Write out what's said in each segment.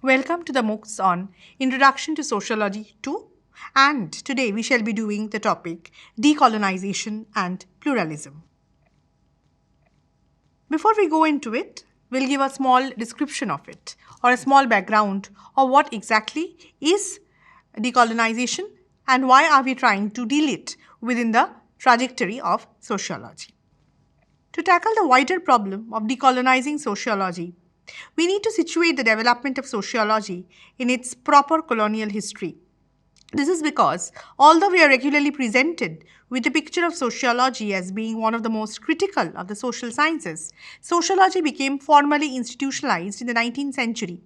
Welcome to the MOOCs on Introduction to Sociology 2, and today we shall be doing the topic Decolonization and Pluralism. Before we go into it, we'll give a small description of it or a small background of what exactly is decolonization and why are we trying to deal it within the trajectory of sociology. To tackle the wider problem of decolonizing sociology, we need to situate the development of sociology in its proper colonial history. This is because, although we are regularly presented with a picture of sociology as being one of the most critical of the social sciences, sociology became formally institutionalized in the 19th century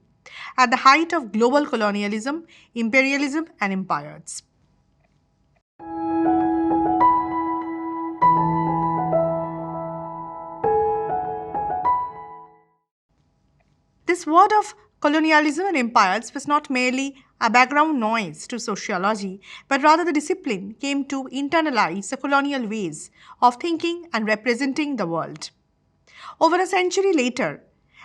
at the height of global colonialism, imperialism, and empires. This word of colonialism and empires was not merely a background noise to sociology, but rather the discipline came to internalize the colonial ways of thinking and representing the world. Over a century later,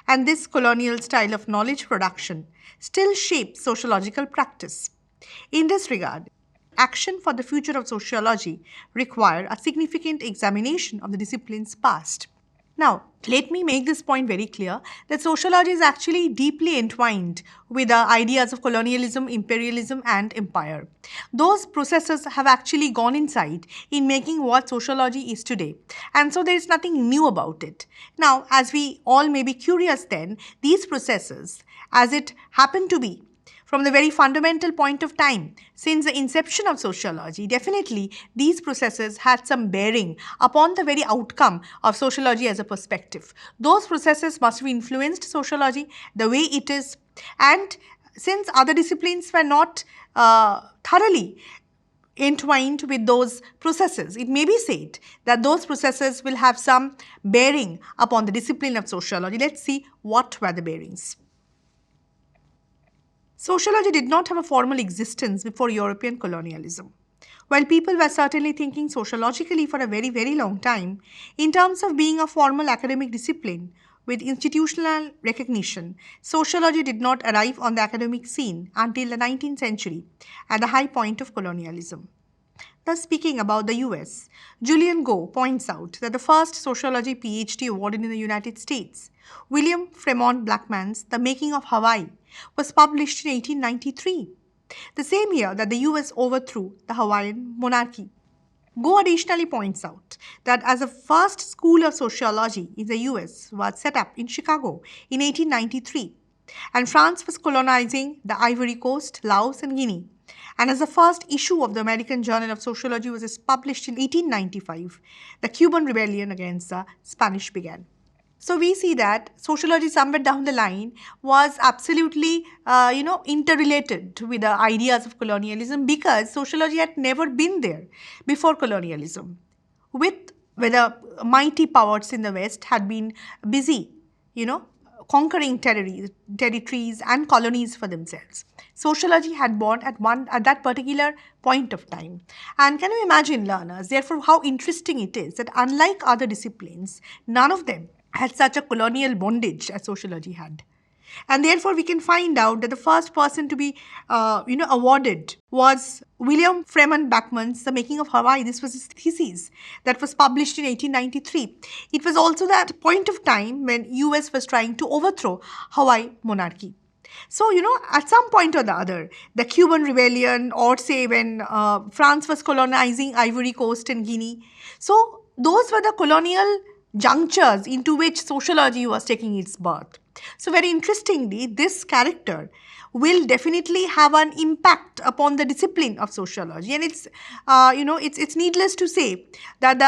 and this colonial style of knowledge production still shapes sociological practice. In this regard, action for the future of sociology require a significant examination of the discipline's past. Now, let me make this point very clear that sociology is actually deeply entwined with the ideas of colonialism, imperialism, and empire. Those processes have actually gone inside in making what sociology is today, and so there is nothing new about it. Now, as we all may be curious, then, these processes, as it happened to be, from the very fundamental point of time, since the inception of sociology, definitely these processes had some bearing upon the very outcome of sociology as a perspective. Those processes must have influenced sociology the way it is, and since other disciplines were not thoroughly entwined with those processes, it may be said that those processes will have some bearing upon the discipline of sociology. Let's see what were the bearings. Sociology did not have a formal existence before European colonialism. While people were certainly thinking sociologically for a very, very long time, in terms of being a formal academic discipline with institutional recognition, sociology did not arrive on the academic scene until the 19th century at the high point of colonialism. Thus, speaking about the US, Julian Go points out that the first sociology PhD awarded in the United States, William Fremont Blackman's The Making of Hawaii, was published in 1893, the same year that the US overthrew the Hawaiian monarchy. Go additionally points out that as the first school of sociology in the US was set up in Chicago in 1893, and France was colonizing the Ivory Coast, Laos, and Guinea. And as the first issue of the American Journal of Sociology was published in 1895, the Cuban Rebellion against the Spanish began. So we see that sociology somewhere down the line was absolutely, interrelated with the ideas of colonialism because sociology had never been there before colonialism. With where the mighty powers in the West had been busy, conquering territories and colonies for themselves. Sociology had born at that particular point of time. And can you imagine, learners, therefore, how interesting it is that unlike other disciplines, none of them had such a colonial bondage as sociology had. And therefore, we can find out that the first person to be, awarded was William Fremont Blackman's The Making of Hawaii. This was his thesis that was published in 1893. It was also that point of time when US was trying to overthrow Hawaii monarchy. So, at some point or the other, the Cuban Rebellion, or say when France was colonizing Ivory Coast and Guinea. So, those were the colonial junctures into which sociology was taking its birth. So very interestingly, this character will definitely have an impact upon the discipline of sociology, and it's needless to say that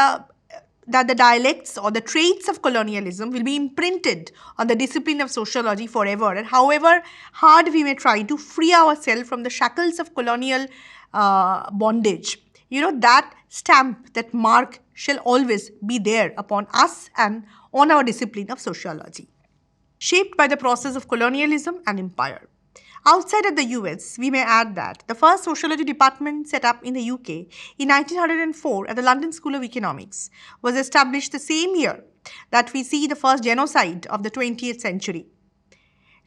the dialects or the traits of colonialism will be imprinted on the discipline of sociology forever. And however hard we may try to free ourselves from the shackles of colonial bondage, that stamp, that mark shall always be there upon us and on our discipline of sociology. Shaped by the process of colonialism and empire. Outside of the US, we may add that the first sociology department set up in the UK in 1904 at the London School of Economics was established the same year that we see the first genocide of the 20th century.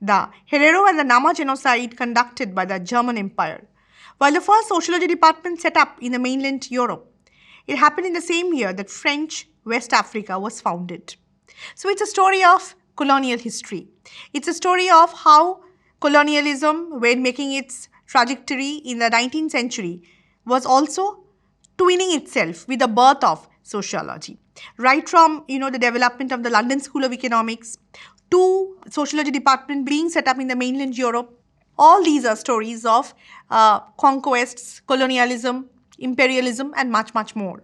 the Herero and the Nama genocide conducted by the German Empire. While the first sociology department set up in the mainland Europe, it happened in the same year that French West Africa was founded. So it's a story of colonial history. It's a story of how colonialism, when making its trajectory in the 19th century, was also twinning itself with the birth of sociology. Right from the development of the London School of Economics to sociology department being set up in the mainland Europe, all these are stories of conquests, colonialism, imperialism, and much, much more.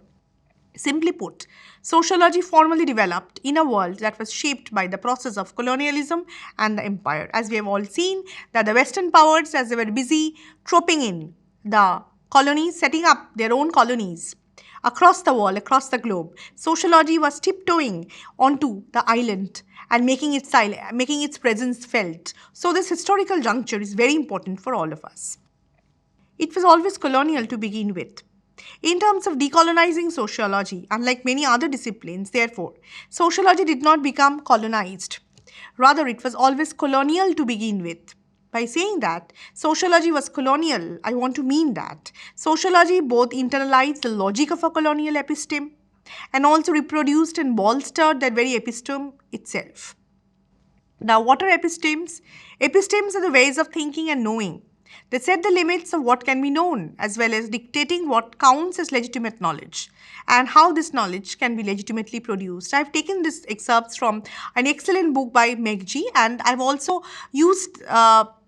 Simply put, sociology formally developed in a world that was shaped by the process of colonialism and the empire. As we have all seen, that the Western powers, as they were busy trooping in the colonies, setting up their own colonies across the world, across the globe, sociology was tiptoeing onto the island and making its presence felt. So this historical juncture is very important for all of us. It was always colonial to begin with. In terms of decolonizing sociology, unlike many other disciplines, therefore, sociology did not become colonized. Rather, it was always colonial to begin with. By saying that sociology was colonial, I want to mean that sociology both internalized the logic of a colonial episteme and also reproduced and bolstered that very episteme itself. Now, what are epistemes? Epistemes are the ways of thinking and knowing. They set the limits of what can be known, as well as dictating what counts as legitimate knowledge and how this knowledge can be legitimately produced. I've taken this excerpts from an excellent book by Megji, and I've also used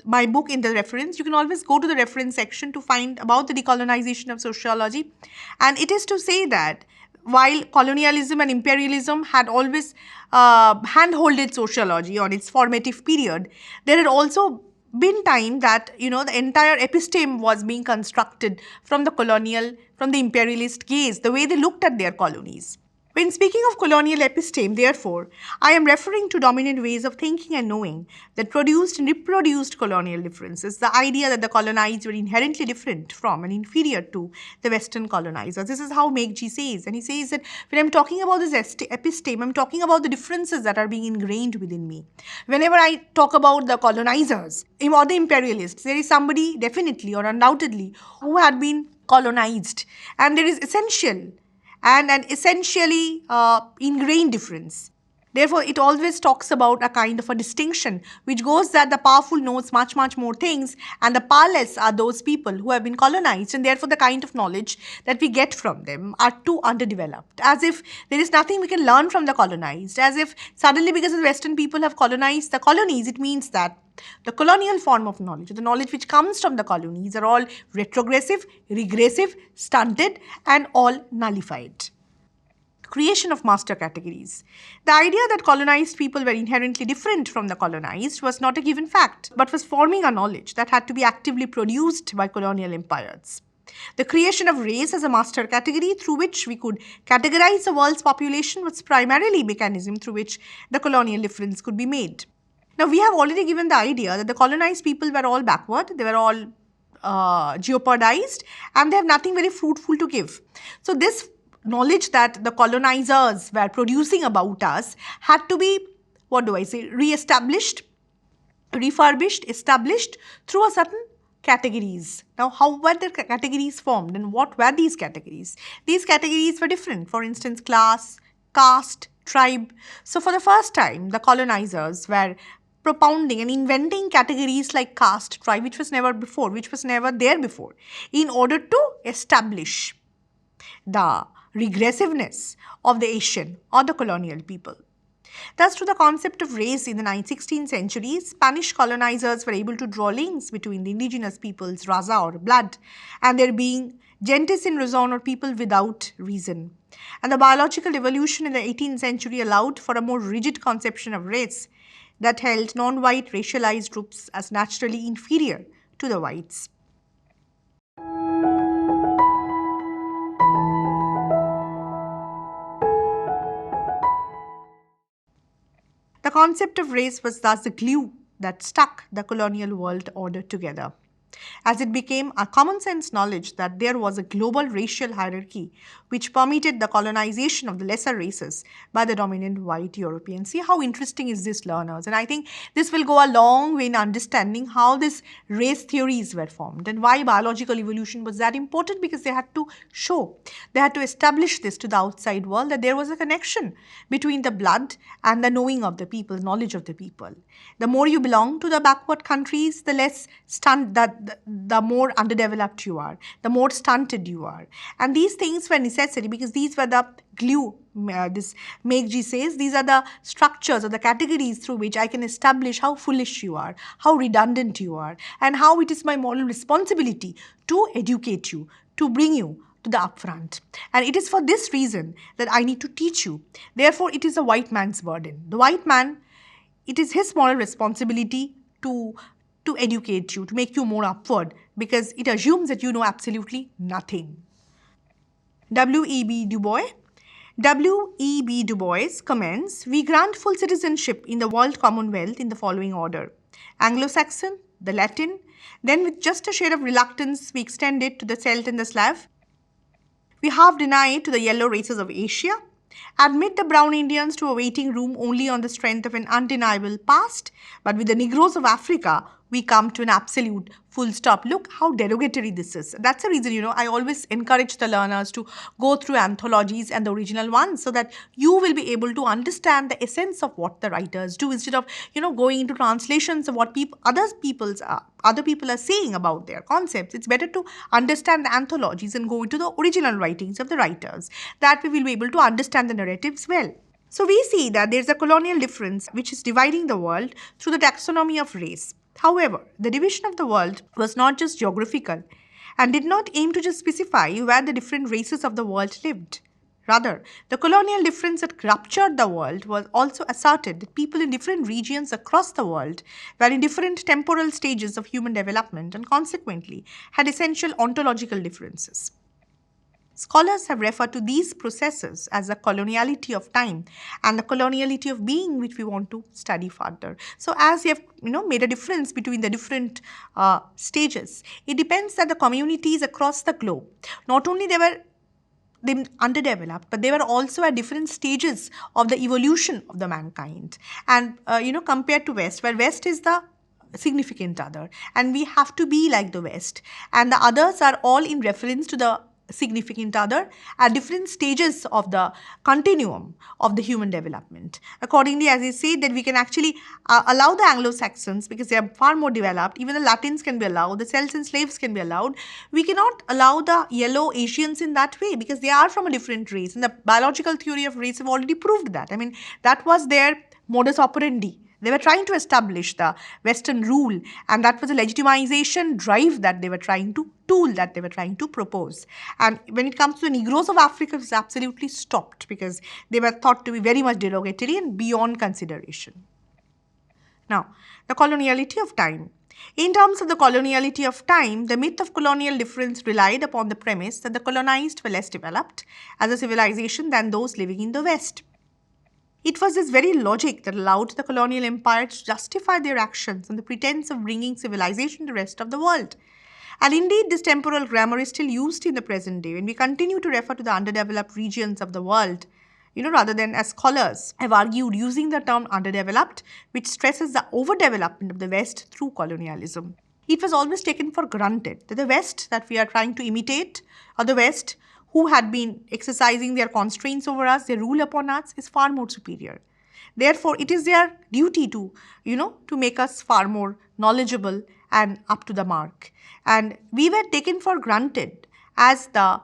my book in the reference. You can always go to the reference section to find about the decolonization of sociology. And it is to say that while colonialism and imperialism had always hand-holded sociology on its formative period, there had also been time that the entire episteme was being constructed from the imperialist gaze, the way they looked at their colonies. When speaking of colonial episteme, therefore, I am referring to dominant ways of thinking and knowing that produced and reproduced colonial differences, the idea that the colonized were inherently different from and inferior to the Western colonizers. This is how Megji says, and he says that when I'm talking about this episteme, I'm talking about the differences that are being ingrained within me. Whenever I talk about the colonizers or the imperialists, there is somebody definitely or undoubtedly who had been colonized, and there is essential and an essentially ingrained difference. Therefore, it always talks about a kind of a distinction which goes that the powerful knows much, much more things and the powerless are those people who have been colonized, and therefore the kind of knowledge that we get from them are too underdeveloped. As if there is nothing we can learn from the colonized. As if suddenly because the Western people have colonized the colonies, it means that the colonial form of knowledge, the knowledge which comes from the colonies, are all retrogressive, regressive, stunted, and all nullified. Creation of master categories. The idea that colonized people were inherently different from the colonized was not a given fact, but was forming a knowledge that had to be actively produced by colonial empires. The creation of race as a master category through which we could categorize the world's population was primarily a mechanism through which the colonial difference could be made. Now, we have already given the idea that the colonized people were all backward, they were all jeopardized, and they have nothing very fruitful to give. So, this knowledge that the colonizers were producing about us had to be, re-established, refurbished, established through a certain categories. Now, how were the categories formed and what were these categories? These categories were different. For instance, class, caste, tribe. So, for the first time, the colonizers were propounding and inventing categories like caste, tribe, which was never there before, in order to establish the regressiveness of the Asian or the colonial people. Thus, through the concept of race in the 16th century, Spanish colonizers were able to draw links between the indigenous people's raza or blood and there being gentes sin razón or people without reason. And the biological evolution in the 18th century allowed for a more rigid conception of race that held non-white racialized groups as naturally inferior to the whites. The concept of race was thus the glue that stuck the colonial world order together. as it became a common sense knowledge that there was a global racial hierarchy which permitted the colonization of the lesser races by the dominant white Europeans. See how interesting is this, learners? And I think this will go a long way in understanding how these race theories were formed and why biological evolution was that important, because they had to show, they had to establish this to the outside world that there was a connection between the blood and the knowing of the people, knowledge of the people. The more you belong to the backward countries, the less the more underdeveloped you are, the more stunted you are. And these things were necessary because these were the glue, this Megji says, these are the structures or the categories through which I can establish how foolish you are, how redundant you are, and how it is my moral responsibility to educate you, to bring you to the upfront. And it is for this reason that I need to teach you. Therefore, it is a white man's burden. The white man, it is his moral responsibility to educate you, to make you more upward, because it assumes that you know absolutely nothing. W.E.B. Du Bois. W.E.B. Du Bois comments, we grant full citizenship in the world commonwealth in the following order: Anglo-Saxon, the Latin, then with just a shade of reluctance we extend it to the Celt and the Slav. We half deny it to the yellow races of Asia, admit the brown Indians to a waiting room only on the strength of an undeniable past, but with the Negroes of Africa, we come to an absolute full stop. Look how derogatory this is. That's the reason, I always encourage the learners to go through anthologies and the original ones so that you will be able to understand the essence of what the writers do instead of, going into translations of what other people are saying about their concepts. It's better to understand the anthologies and go into the original writings of the writers. That way we'll be able to understand the narratives well. So we see that there's a colonial difference which is dividing the world through the taxonomy of race. However, the division of the world was not just geographical and did not aim to just specify where the different races of the world lived. Rather, the colonial difference that ruptured the world was also asserted that people in different regions across the world were in different temporal stages of human development and consequently had essential ontological differences. Scholars have referred to these processes as the coloniality of time and the coloniality of being, which we want to study further. So as you have made a difference between the different stages, it depends that the communities across the globe, not only they were underdeveloped, but they were also at different stages of the evolution of the mankind. And compared to West, where West is the significant other, and we have to be like the West, and the others are all in reference to the significant other at different stages of the continuum of the human development. Accordingly, as I say, that we can actually allow the Anglo-Saxons because they are far more developed. Even the Latins can be allowed, the Celts and slaves can be allowed. We cannot allow the yellow Asians in that way because they are from a different race, and the biological theory of race have already proved that. I mean, that was their modus operandi. They were trying to establish the Western rule, and that was a legitimization drive that they were trying to propose. And when it comes to the Negroes of Africa, it was absolutely stopped because they were thought to be very much derogatory and beyond consideration. Now, the coloniality of time. In terms of the coloniality of time, the myth of colonial difference relied upon the premise that the colonized were less developed as a civilization than those living in the West. It was this very logic that allowed the colonial empire to justify their actions on the pretense of bringing civilization to the rest of the world. And indeed, this temporal grammar is still used in the present day when we continue to refer to the underdeveloped regions of the world, rather than, as scholars have argued, using the term underdeveloped, which stresses the overdevelopment of the West through colonialism. It was always taken for granted that the West that we are trying to imitate, or the West who had been exercising their constraints over us, their rule upon us, is far more superior. Therefore, it is their duty to make us far more knowledgeable and up to the mark. And we were taken for granted as the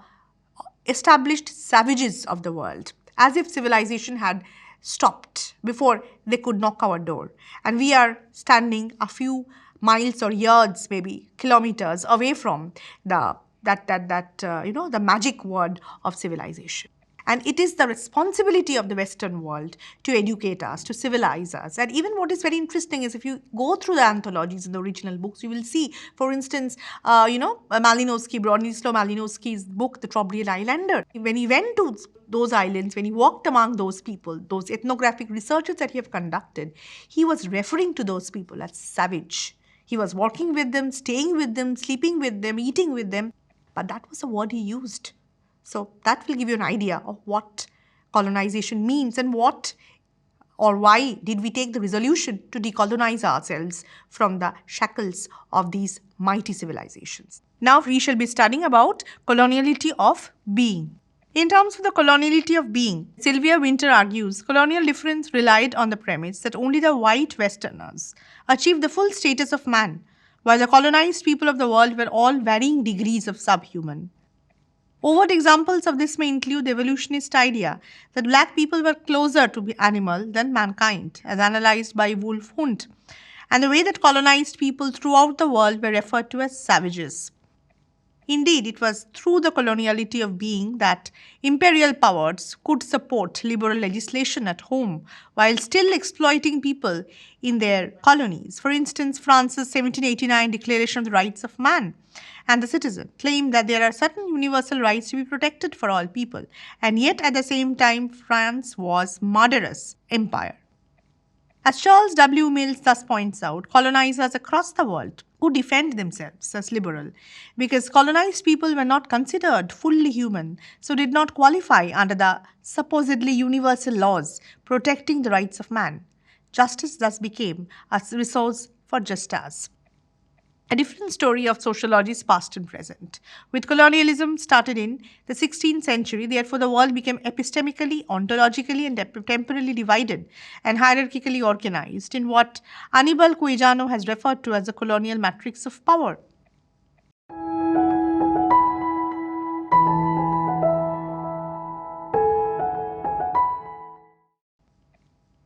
established savages of the world, as if civilization had stopped before they could knock our door. And we are standing a few miles or yards, maybe kilometers away from the magic word of civilization. And it is the responsibility of the Western world to educate us, to civilize us. And even what is very interesting is if you go through the anthologies in the original books, you will see, for instance, Malinowski, Bronislaw Malinowski's book, The Trobriand Islander. When he went to those islands, when he walked among those people, those ethnographic researches that he have conducted, he was referring to those people as savage. He was working with them, staying with them, sleeping with them, eating with them, but that was the word he used. So that will give you an idea of what colonization means and what or why did we take the resolution to decolonize ourselves from the shackles of these mighty civilizations. Now we shall be studying about coloniality of being. In terms of the coloniality of being, Sylvia Wynter argues colonial difference relied on the premise that only the white Westerners achieved the full status of man, while the colonized people of the world were all varying degrees of subhuman. Overt examples of this may include the evolutionist idea that black people were closer to the animal than mankind, as analyzed by Wolf Hund, and the way that colonized people throughout the world were referred to as savages. Indeed, it was through the coloniality of being that imperial powers could support liberal legislation at home while still exploiting people in their colonies. For instance, France's 1789 Declaration of the Rights of Man and the Citizen claimed that there are certain universal rights to be protected for all people, and yet at the same time, France was murderous empire. As Charles W. Mills thus points out, colonizers across the world could defend themselves as liberal because colonized people were not considered fully human, so did not qualify under the supposedly universal laws protecting the rights of man. Justice thus became a resource for just us. A different story of sociology's past and present. With colonialism started in the 16th century, therefore the world became epistemically, ontologically and temporally divided and hierarchically organized in what Anibal Quijano has referred to as the colonial matrix of power.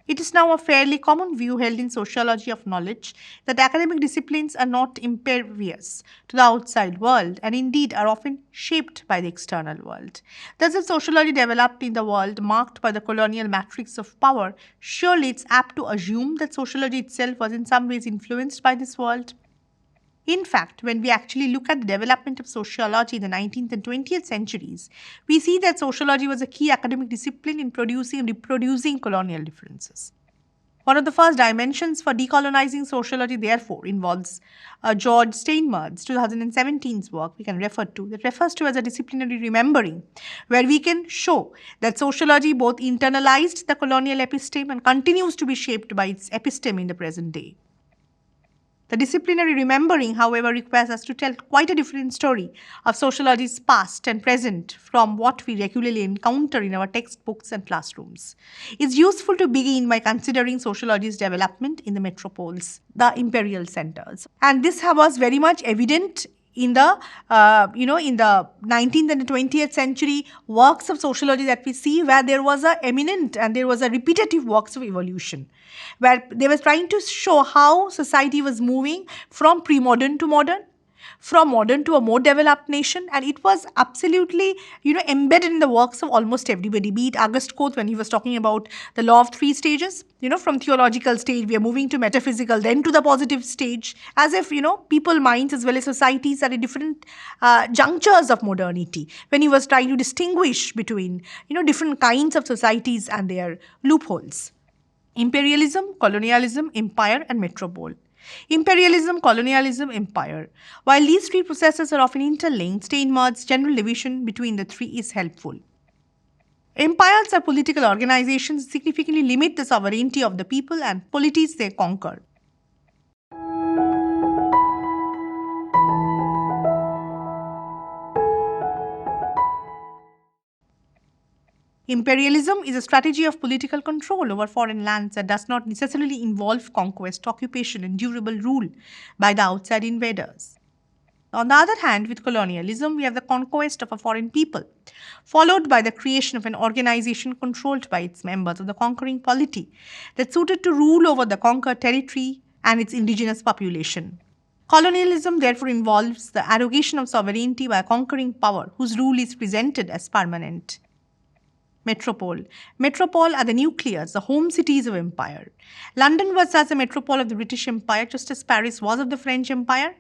It is now a fairly common view held in sociology of knowledge that academic disciplines are not impervious to the outside world and indeed are often shaped by the external world. Thus, if sociology developed in the world marked by the colonial matrix of power, surely it's apt to assume that sociology itself was in some ways influenced by this world. In fact, when we actually look at the development of sociology in the 19th and 20th centuries, we see that sociology was a key academic discipline in producing and reproducing colonial differences. One of the first dimensions for decolonizing sociology, therefore, involves George Steinmer's 2017 work we can refer to that refers to as a disciplinary remembering, where we can show that sociology both internalized the colonial episteme and continues to be shaped by its episteme in the present day. The disciplinary remembering, however, requires us to tell quite a different story of sociology's past and present from what we regularly encounter in our textbooks and classrooms. It's useful to begin by considering sociology's development in the metropoles, the imperial centers. And this was very much evident in the in the 19th and the 20th century works of sociology that we see, where there was a eminent and there was a repetitive works of evolution, where they were trying to show how society was moving from pre-modern to modern, from modern to a more developed nation, and it was absolutely embedded in the works of almost everybody, be it Auguste Comte when he was talking about the law of three stages, from theological stage we are moving to metaphysical, then to the positive stage, as if people minds as well as societies are at different junctures of modernity, when he was trying to distinguish between different kinds of societies and their loopholes. Imperialism, colonialism, empire and metropole. Imperialism, colonialism, empire. While these three processes are often interlinked, Steinmer's general division between the three is helpful. Empires are political organizations that significantly limit the sovereignty of the people and polities they conquer. Imperialism is a strategy of political control over foreign lands that does not necessarily involve conquest, occupation, and durable rule by the outside invaders. On the other hand, with colonialism, we have the conquest of a foreign people, followed by the creation of an organization controlled by its members of the conquering polity that suited to rule over the conquered territory and its indigenous population. Colonialism therefore involves the arrogation of sovereignty by a conquering power whose rule is presented as permanent. Metropole. Metropole are the nucleus, the home cities of empire. London was as a metropole of the British Empire, just as Paris was of the French Empire.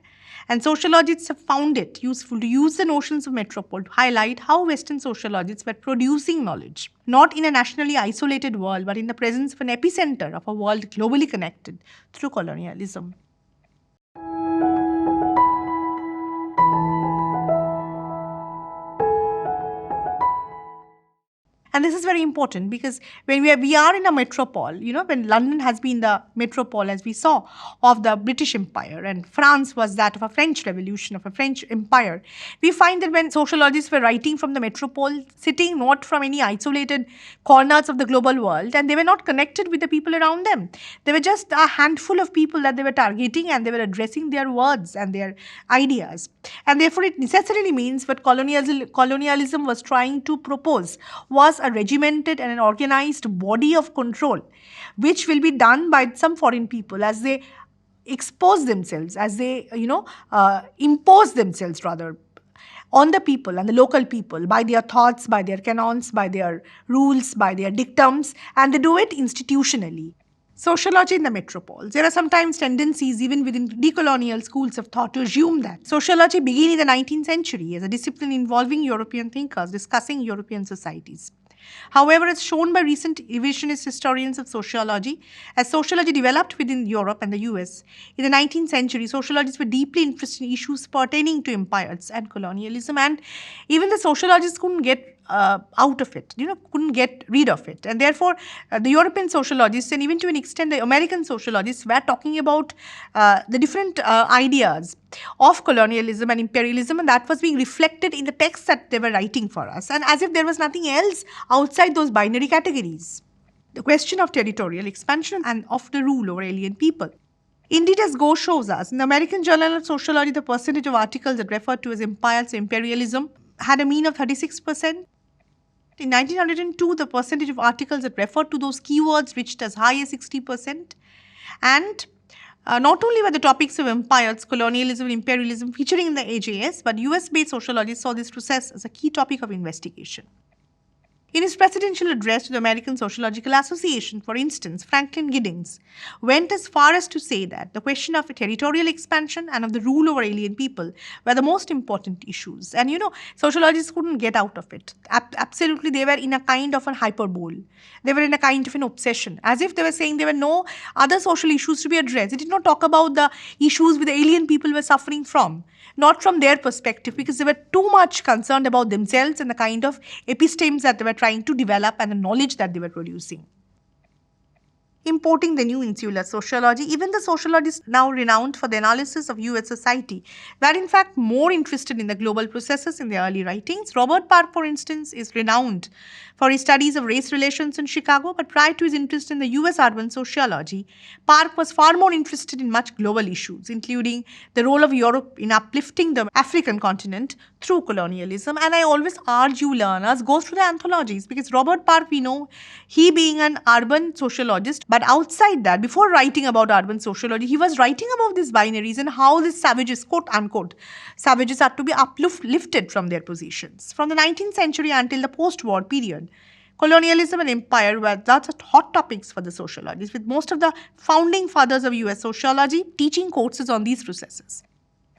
And sociologists have found it useful to use the notions of metropole to highlight how Western sociologists were producing knowledge, not in a nationally isolated world, but in the presence of an epicenter of a world globally connected through colonialism. And this is very important because when we are in a metropole, when London has been the metropole, as we saw, of the British Empire, and France was that of a French Revolution, of a French Empire, we find that when sociologists were writing from the metropole, sitting not from any isolated corners of the global world, and they were not connected with the people around them. They were just a handful of people that they were targeting, and they were addressing their words and their ideas. And therefore, it necessarily means what colonialism was trying to propose was a regimented and an organized body of control, which will be done by some foreign people as they expose themselves, as they, impose themselves rather on the people and the local people by their thoughts, by their canons, by their rules, by their dictums, and they do it institutionally. Sociology in the metropoles. There are sometimes tendencies, even within decolonial schools of thought, to assume that sociology began in the 19th century as a discipline involving European thinkers discussing European societies. However, as shown by recent revisionist historians of sociology, as sociology developed within Europe and the US, in the 19th century, sociologists were deeply interested in issues pertaining to empires and colonialism, and even the sociologists couldn't get out of it, couldn't get rid of it. And therefore, the European sociologists, and even to an extent the American sociologists, were talking about the different ideas of colonialism and imperialism, and that was being reflected in the texts that they were writing for us, and as if there was nothing else outside those binary categories. The question of territorial expansion and of the rule over alien people. Indeed, as Go shows us, in the American Journal of Sociology, the percentage of articles that referred to as empires or imperialism had a mean of 36%. In 1902, the percentage of articles that referred to those keywords reached as high as 60%. And not only were the topics of empires, colonialism, and imperialism featuring in the AJS, but US-based sociologists saw this process as a key topic of investigation. In his presidential address to the American Sociological Association, for instance, Franklin Giddings went as far as to say that the question of territorial expansion and of the rule over alien people were the most important issues. And sociologists couldn't get out of it. Absolutely, they were in a kind of a hyperbole. They were in a kind of an obsession, as if they were saying there were no other social issues to be addressed. They did not talk about the issues which the alien people were suffering from, not from their perspective, because they were too much concerned about themselves and the kind of epistemes that they were trying to develop and the knowledge that they were producing. Importing the new insular sociology, even the sociologists now renowned for the analysis of US society were in fact more interested in the global processes in their early writings. Robert Park, for instance, is renowned for his studies of race relations in Chicago, but prior to his interest in the US urban sociology, Park was far more interested in much global issues, including the role of Europe in uplifting the African continent through colonialism. And I always urge you learners, go through the anthologies, because Robert Park, we know, he being an urban sociologist, but outside that, before writing about urban sociology, he was writing about these binaries and how these savages, quote unquote, savages are to be uplifted from their positions. From the 19th century until the post-war period, colonialism and empire were lots of hot topics for the sociologists, with most of the founding fathers of US sociology teaching courses on these processes.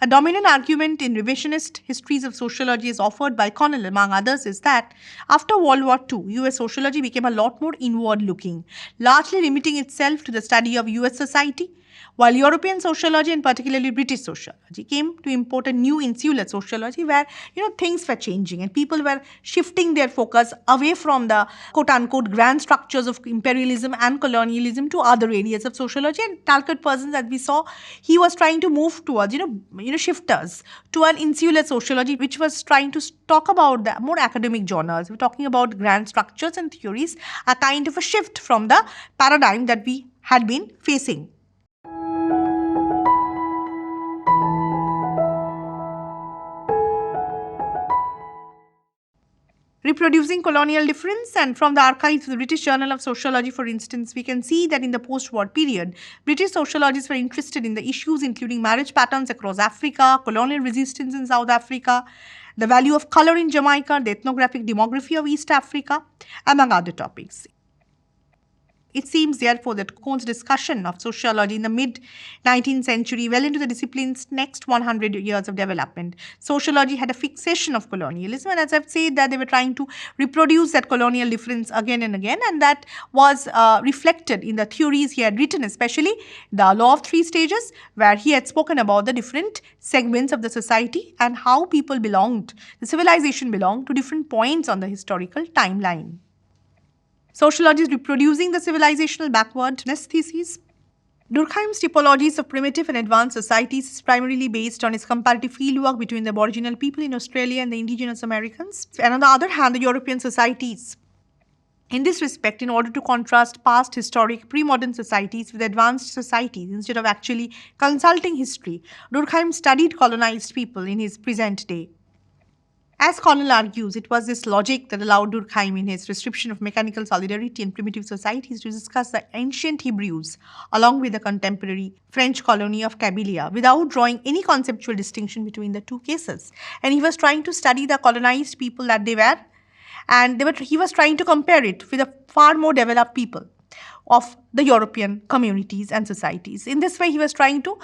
A dominant argument in revisionist histories of sociology as offered by Connell, among others, is that after World War II, US sociology became a lot more inward-looking, largely limiting itself to the study of US society, while European sociology and particularly British sociology came to import a new insular sociology where, things were changing and people were shifting their focus away from the quote-unquote grand structures of imperialism and colonialism to other areas of sociology. And Talcott Parsons, as we saw, he was trying to move towards, shifters to an insular sociology, which was trying to talk about the more academic genres. We're talking about grand structures and theories, a kind of a shift from the paradigm that we had been facing. Reproducing colonial difference, and from the archives of the British Journal of Sociology, for instance, we can see that in the post-war period, British sociologists were interested in the issues including marriage patterns across Africa, colonial resistance in South Africa, the value of color in Jamaica, the ethnographic demography of East Africa, among other topics. It seems, therefore, that Cohn's discussion of sociology in the mid-19th century, well into the discipline's next 100 years of development, sociology had a fixation of colonialism, and as I've said, that they were trying to reproduce that colonial difference again and again, and that was reflected in the theories he had written, especially the Law of Three Stages, where he had spoken about the different segments of the society and how people belonged, the civilization belonged to different points on the historical timeline. Sociology is reproducing the civilizational backwardness thesis. Durkheim's typologies of primitive and advanced societies is primarily based on its comparative fieldwork between the Aboriginal people in Australia and the indigenous Americans. And on the other hand, the European societies. In this respect, in order to contrast past historic pre-modern societies with advanced societies, instead of actually consulting history, Durkheim studied colonized people in his present day. As Connell argues, it was this logic that allowed Durkheim in his description of mechanical solidarity in primitive societies to discuss the ancient Hebrews along with the contemporary French colony of Kabylia without drawing any conceptual distinction between the two cases. And he was trying to study the colonized people that they were, and he was trying to compare it with the far more developed people of the European communities and societies. In this way, he was trying to,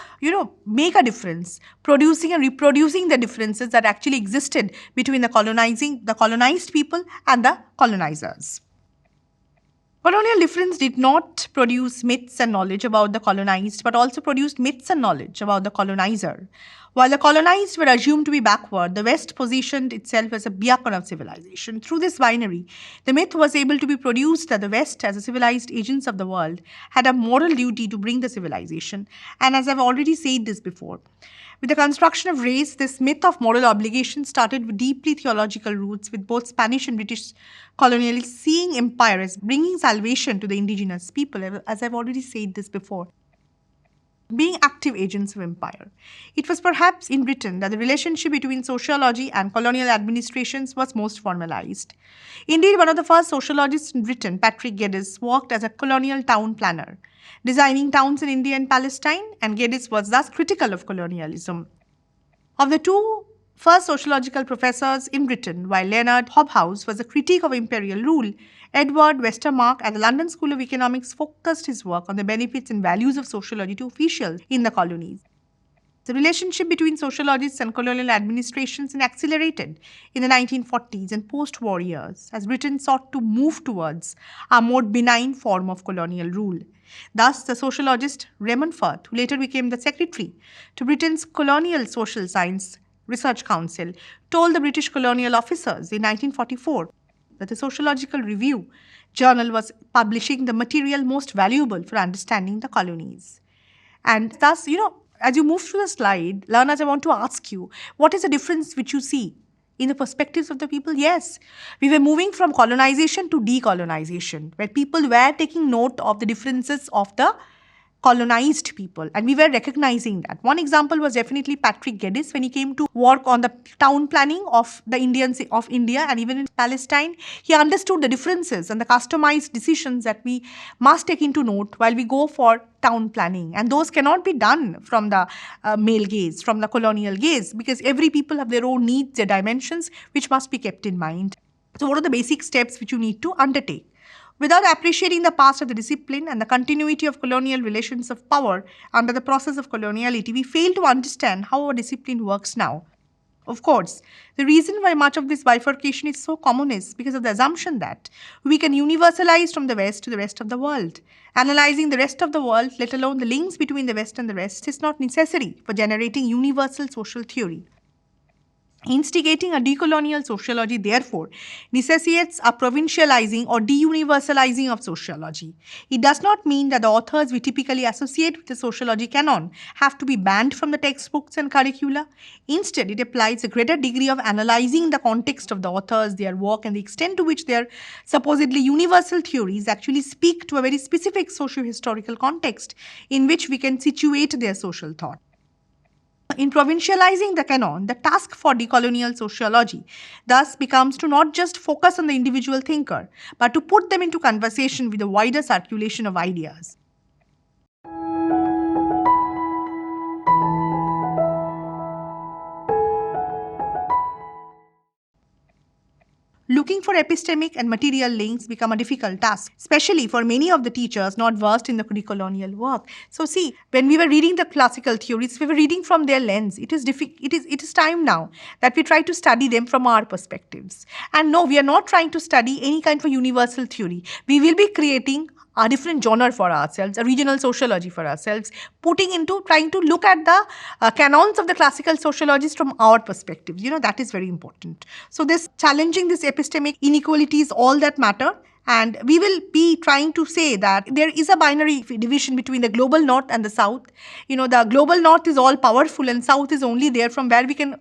make a difference, producing and reproducing the differences that actually existed between the colonized people and the colonizers. Colonial difference did not produce myths and knowledge about the colonized, but also produced myths and knowledge about the colonizer. While the colonized were assumed to be backward, the West positioned itself as a beacon of civilization. Through this binary, the myth was able to be produced that the West, as a civilized agents of the world, had a moral duty to bring the civilization. And as I've already said this before, with the construction of race, this myth of moral obligation started with deeply theological roots, with both Spanish and British colonialists seeing empire as bringing salvation to the indigenous people, as I've already said this before, being active agents of empire. It was perhaps in Britain that the relationship between sociology and colonial administrations was most formalized. Indeed, one of the first sociologists in Britain, Patrick Geddes, worked as a colonial town planner, designing towns in India and Palestine, and Geddes was thus critical of colonialism. Of the two first sociological professors in Britain, while Leonard Hobhouse was a critic of imperial rule, Edward Westermarck at the London School of Economics focused his work on the benefits and values of sociology to officials in the colonies. The relationship between sociologists and colonial administrations accelerated in the 1940s and post-war years as Britain sought to move towards a more benign form of colonial rule. Thus, the sociologist Raymond Firth, who later became the secretary to Britain's Colonial Social Science Research Council, told the British colonial officers in 1944 that the Sociological Review journal was publishing the material most valuable for understanding the colonies. And thus, as you move through the slide, learners, I want to ask you, what is the difference which you see in the perspectives of the people? Yes, we were moving from colonization to decolonization, where people were taking note of the differences of the colonized people, and we were recognizing that. One example was definitely Patrick Geddes when he came to work on the town planning of the Indians of India and even in Palestine. He understood the differences and the customized decisions that we must take into note while we go for town planning, and those cannot be done from the male gaze, from the colonial gaze, because every people have their own needs, their dimensions, which must be kept in mind. So what are the basic steps which you need to undertake? Without appreciating the past of the discipline and the continuity of colonial relations of power under the process of coloniality, we fail to understand how our discipline works now. Of course, the reason why much of this bifurcation is so common is because of the assumption that we can universalize from the West to the rest of the world. Analyzing the rest of the world, let alone the links between the West and the rest, is not necessary for generating universal social theory. Instigating a decolonial sociology, therefore, necessitates a provincializing or deuniversalizing of sociology. It does not mean that the authors we typically associate with the sociology canon have to be banned from the textbooks and curricula. Instead, it applies a greater degree of analyzing the context of the authors, their work, and the extent to which their supposedly universal theories actually speak to a very specific socio-historical context in which we can situate their social thought. In provincializing the canon, the task for decolonial sociology thus becomes to not just focus on the individual thinker, but to put them into conversation with a wider circulation of ideas. Looking for epistemic and material links become a difficult task, especially for many of the teachers not versed in the decolonial work. So see, when we were reading the classical theories, we were reading from their lens. It is time now that we try to study them from our perspectives. And no, we are not trying to study any kind of universal theory. We will be creating a different genre for ourselves, a regional sociology for ourselves, trying to look at the canons of the classical sociologists from our perspectives. That is very important. So challenging this epistemic inequalities, all that matter, And we will be trying to say that there is a binary division between the global north and the south. The global north is all powerful and south is only there from where we can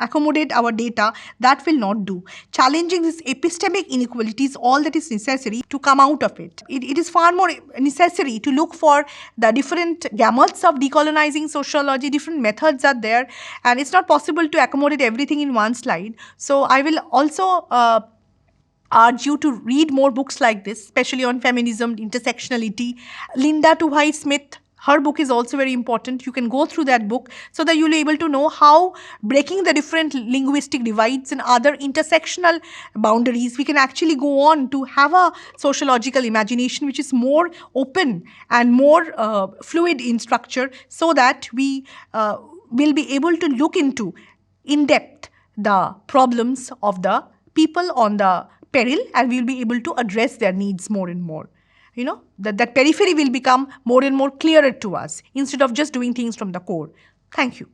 accommodate our data. That will not do. Challenging this epistemic inequality is all that is necessary to come out of it. It is far more necessary to look for the different gamuts of decolonizing sociology. Different methods are there, and it's not possible to accommodate everything in one slide. So I will also urge you to read more books like this, especially on feminism, intersectionality. Linda Tuvai Smith, her book is also very important. You can go through that book so that you'll be able to know how breaking the different linguistic divides and other intersectional boundaries, we can actually go on to have a sociological imagination which is more open and more fluid in structure, so that we will be able to look into in depth the problems of the people on the peril, and we will be able to address their needs more and more. That periphery will become more and more clearer to us instead of just doing things from the core. Thank you.